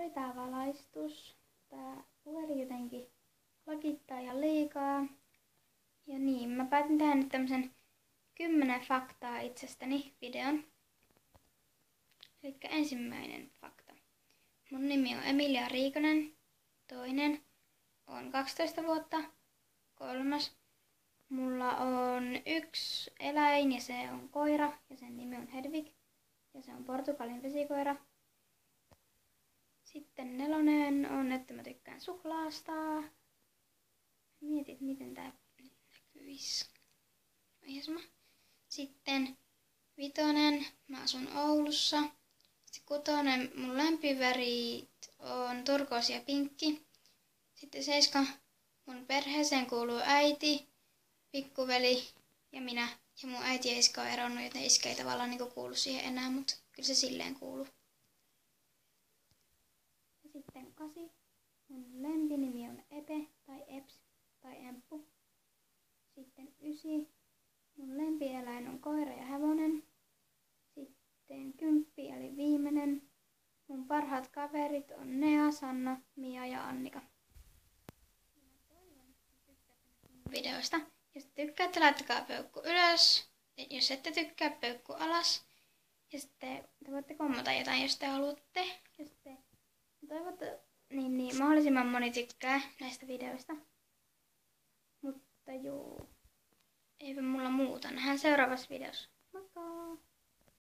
Sori tää valaistus. Tää puhelin jotenkin lakittaa ihan liikaa. Ja niin, mä päätin tehdä nyt tämmösen 10 faktaa itsestäni videon. Elikkä ensimmäinen fakta. Mun nimi on Emilia Riikonen. Toinen on 12 vuotta. Kolmas. Mulla on yksi eläin ja se on koira ja sen nimi on Hedvig. Ja se on Portugalin vesikoira. Sitten 4 on, että mä tykkään suklaasta. Mietit, miten tää näkyis. Sitten 5, mä asun Oulussa. Sitten 6, mun lempivärit on turkoosi ja pinkki. Sitten 7, mun perheeseen kuuluu äiti, pikkuveli ja minä. Ja mun äiti ja iskä on eronnut, joten iskä ei tavallaan niinku kuulu siihen enää, mutta kyllä se silleen kuuluu. Ja sitten 8, mun lempinimi on Epe tai Eps tai Emppu. Sitten 9, mun lempieläin on koira ja hevonen. Sitten 10 eli viimeinen. Mun parhaat kaverit on Nea, Sanna, Mia ja Annika. Videoista. Jos tykkäätte, laittakaa peukku ylös. Jos ette tykkää, peukku alas. Ja sitten te voitte kommata jotain, jos te haluatte. Ja sitten toivotte, niin mahdollisimman moni tykkää näistä videoista. Mutta juu. Eipä mulla muuta. Nähdään seuraavassa videossa. Moikka!